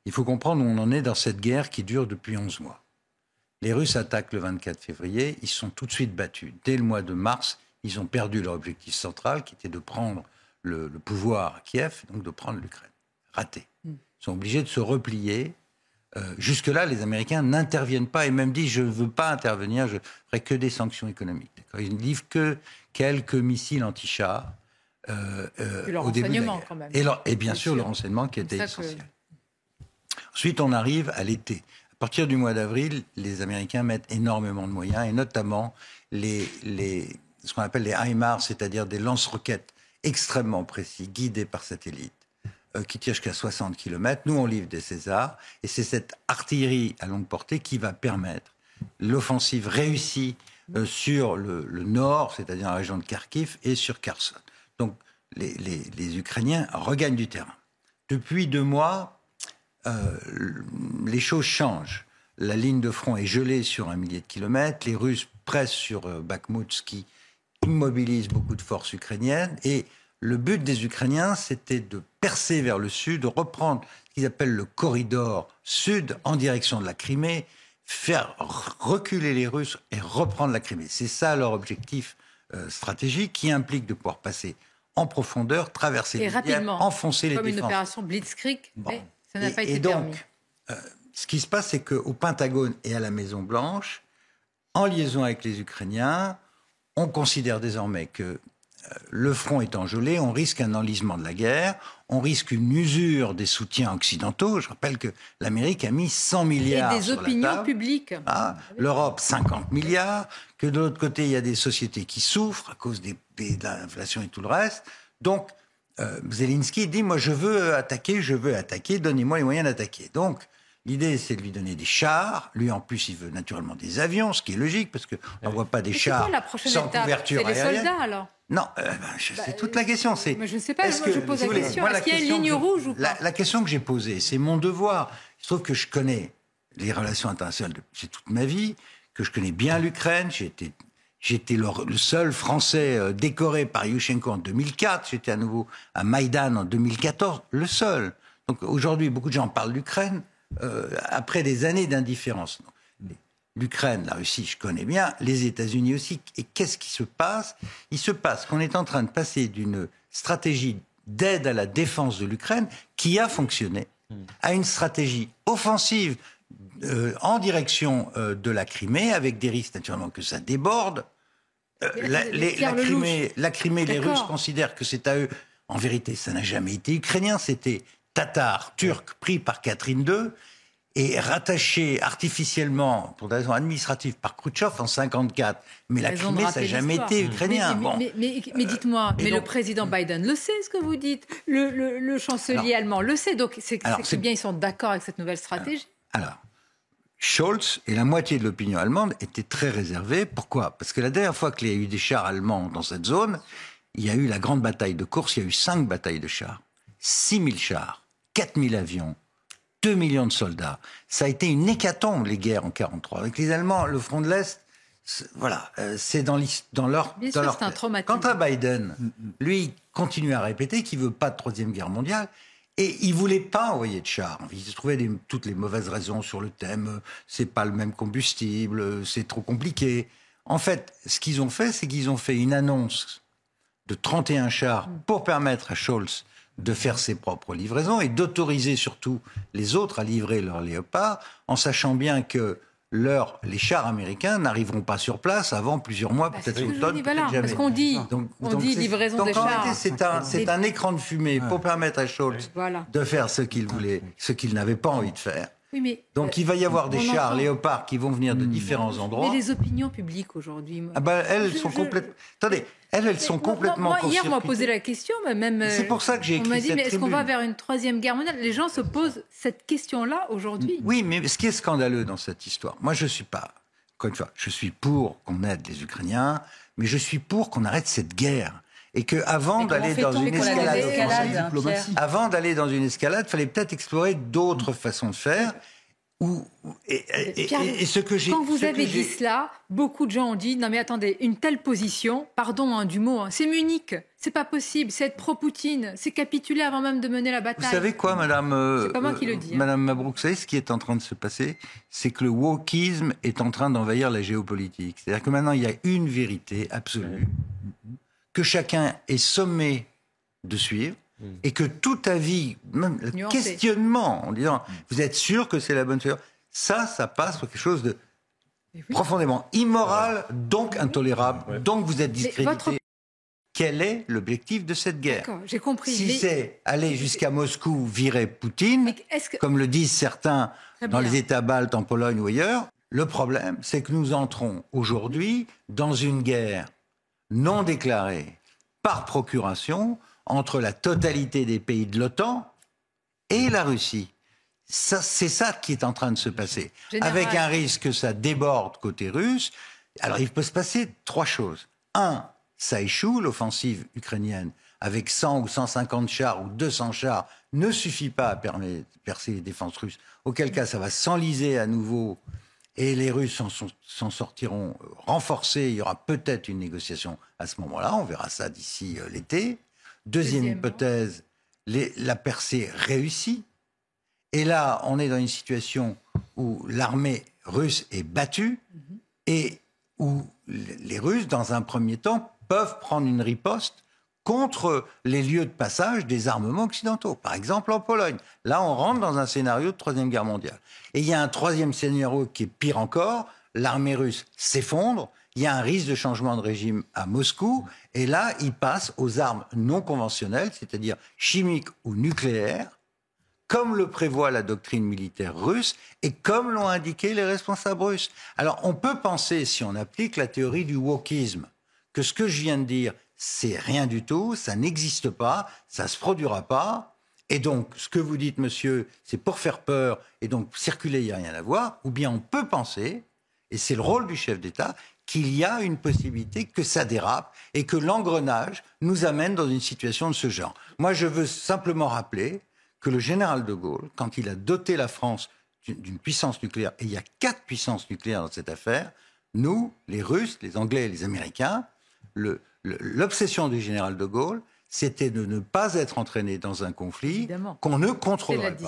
Il faut comprendre où on en est dans cette guerre qui dure depuis 11 mois. Les Russes attaquent le 24 février, ils sont tout de suite battus. Dès le mois de mars, ils ont perdu leur objectif central, qui était de prendre le pouvoir à Kiev, donc de prendre l'Ukraine. Raté. Ils sont obligés de se replier. Jusque-là, les Américains n'interviennent pas et même disent « je ne veux pas intervenir, je ferai que des sanctions économiques ». Ils ne livrent que quelques missiles anti-chars au début de la guerre. Quand même. Et bien sûr, le renseignement qui était essentiel. Ensuite, on arrive à l'été. À partir du mois d'avril, les Américains mettent énormément de moyens, et notamment ce qu'on appelle les HIMARS, c'est-à-dire des lance-roquettes extrêmement précis, guidés par satellite, qui tirent jusqu'à 60 km. Nous, on livre des Césars, et c'est cette artillerie à longue portée qui va permettre l'offensive réussie sur le nord, c'est-à-dire la région de Kharkiv, et sur Kherson. Donc, les Ukrainiens regagnent du terrain. Depuis 2 mois, les choses changent. La ligne de front est gelée sur 1 millier de kilomètres. Les Russes pressent sur Bakhmout, ce qui immobilise beaucoup de forces ukrainiennes. Et le but des Ukrainiens, c'était de percer vers le sud, de reprendre ce qu'ils appellent le corridor sud en direction de la Crimée, faire reculer les Russes et reprendre la Crimée. C'est ça leur objectif stratégique, qui implique de pouvoir passer en profondeur, traverser les rivières, enfoncer les défenses. Comme une opération Blitzkrieg. Bon. Ça n'a pas été permis. Ce qui se passe, c'est qu'au Pentagone et à la Maison-Blanche, en liaison avec les Ukrainiens, on considère désormais que le front étant gelé, on risque un enlisement de la guerre, on risque une usure des soutiens occidentaux. Je rappelle que l'Amérique a mis 100 milliards sur la table. Et des opinions publiques. L'Europe, 50 milliards. Que de l'autre côté, il y a des sociétés qui souffrent à cause de l'inflation et tout le reste. Donc, Zelensky dit « moi je veux attaquer, donnez-moi les moyens d'attaquer ». Donc, l'idée c'est de lui donner des chars. Lui en plus, il veut naturellement des avions, ce qui est logique, parce qu'on n'envoie pas des chars sans couverture aérienne. C'est les soldats alors ? Non, c'est toute la question. Mais je ne sais pas, je pose la question. Est-ce qu'il y a une ligne rouge ou pas ? La question que j'ai posée, c'est mon devoir. Il se trouve que je connais les relations internationales depuis toute ma vie, que je connais bien l'Ukraine. J'étais le seul Français décoré par Yushchenko en 2004. J'étais à nouveau à Maïdan en 2014, le seul. Donc aujourd'hui, beaucoup de gens parlent d'Ukraine après des années d'indifférence. L'Ukraine, la Russie, je connais bien, les États-Unis aussi. Et qu'est-ce qui se passe ? Il se passe qu'on est en train de passer d'une stratégie d'aide à la défense de l'Ukraine, qui a fonctionné, à une stratégie offensive en direction de la Crimée, avec des risques naturellement que ça déborde. La Crimée, les Russes considèrent que c'est à eux. En vérité, ça n'a jamais été ukrainien, c'était tatar, turc, pris par Catherine II, et rattaché artificiellement, pour des raisons administratives, par Khrouchtchev en 1954. Mais la Crimée, ça n'a jamais été ukrainien. Mais dites-moi, le président Biden le sait, ce que vous dites. Le chancelier allemand le sait. Donc, c'est bien, ils sont d'accord avec cette nouvelle stratégie. Alors, Scholz et la moitié de l'opinion allemande étaient très réservés. Pourquoi ? Parce que la dernière fois qu'il y a eu des chars allemands dans cette zone, il y a eu la grande bataille de Kursk, il y a eu 5 batailles de chars. 6 000 chars, 4 000 avions, 2 millions de soldats. Ça a été une hécatombe, les guerres en 1943. Avec les Allemands, le front de l'Est, c'est dans leur... Bien sûr, c'est un traumatisme. Quant à Biden, lui, continue à répéter qu'il ne veut pas de Troisième Guerre mondiale. Et il ne voulait pas envoyer de chars. Il se trouvait toutes les mauvaises raisons sur le thème. C'est pas le même combustible, c'est trop compliqué. En fait, ce qu'ils ont fait, c'est qu'ils ont fait une annonce de 31 chars pour permettre à Scholz de faire ses propres livraisons et d'autoriser surtout les autres à livrer leurs léopards, en sachant bien que les chars américains n'arriveront pas sur place avant plusieurs mois, peut-être automne, peut-être jamais. Parce qu'on dit, livraison des chars. En réalité, c'est un écran de fumée pour permettre à Scholz de faire ce qu'il voulait, ce qu'il n'avait pas envie de faire. Oui, donc il va y avoir des chars léopards qui vont venir de différents endroits. Mais les opinions publiques aujourd'hui... elles sont complètement... Attendez, elles sont complètement... Hier, on m'a posé la question, même... C'est pour ça que j'ai écrit cette tribune. On m'a dit, mais est-ce qu'on va vers une troisième guerre mondiale ? Les gens se posent cette question-là aujourd'hui. Oui, mais ce qui est scandaleux dans cette histoire, moi je ne suis pas... Encore une fois, je suis pour qu'on aide les Ukrainiens, mais je suis pour qu'on arrête cette guerre. Et qu'avant d'aller dans une escalade, il fallait peut-être explorer d'autres façons de faire. Quand vous avez dit cela, beaucoup de gens ont dit « Non mais attendez, une telle position, pardon du mot, c'est Munich ». C'est pas possible. C'est être pro-Poutine. C'est capituler avant même de mener la bataille. Vous savez quoi, madame c'est pas moi qui le dis. Madame Mabrouk, vous savez ce qui est en train de se passer? C'est que le wokisme est en train d'envahir la géopolitique. C'est-à-dire que maintenant, il y a une vérité absolue que chacun est sommé de suivre. Et que tout avis, même le questionnement, en disant vous êtes sûr que c'est la bonne chose, ça passe pour quelque chose de profondément immoral, donc intolérable, donc vous êtes discrédité. Quel est l'objectif de cette guerre? D'accord, j'ai compris. Si c'est aller jusqu'à Moscou, virer Poutine, comme le disent certains dans les États baltes, en Pologne ou ailleurs, le problème, c'est que nous entrons aujourd'hui dans une guerre non déclarée par procuration entre la totalité des pays de l'OTAN et la Russie. C'est ça qui est en train de se passer. Avec un risque que ça déborde côté russe. Alors, il peut se passer 3 choses. 1, ça échoue, l'offensive ukrainienne, avec 100 ou 150 chars ou 200 chars, ne suffit pas à percer les défenses russes. Auquel cas, ça va s'enliser à nouveau et les Russes s'en sortiront renforcés. Il y aura peut-être une négociation à ce moment-là. On verra ça d'ici l'été. Deuxième hypothèse, la percée réussit. Et là, on est dans une situation où l'armée russe est battue et où les Russes, dans un premier temps, peuvent prendre une riposte contre les lieux de passage des armements occidentaux. Par exemple, en Pologne. Là, on rentre dans un scénario de Troisième Guerre mondiale. Et il y a un troisième scénario qui est pire encore. L'armée russe s'effondre. Il y a un risque de changement de régime à Moscou. Et là, il passe aux armes non conventionnelles, c'est-à-dire chimiques ou nucléaires, comme le prévoit la doctrine militaire russe et comme l'ont indiqué les responsables russes. Alors, on peut penser, si on applique la théorie du wokisme, que ce que je viens de dire, c'est rien du tout, ça n'existe pas, ça ne se produira pas. Et donc, ce que vous dites, monsieur, c'est pour faire peur, et donc circuler, il n'y a rien à voir. Ou bien on peut penser, et c'est le rôle du chef d'État, qu'il y a une possibilité que ça dérape et que l'engrenage nous amène dans une situation de ce genre. Moi, je veux simplement rappeler que le général de Gaulle, quand il a doté la France d'une puissance nucléaire, et il y a 4 puissances nucléaires dans cette affaire, nous, les Russes, les Anglais et les Américains, l'obsession du général de Gaulle, c'était de ne pas être entraîné dans un conflit qu'on ne contrôlerait pas.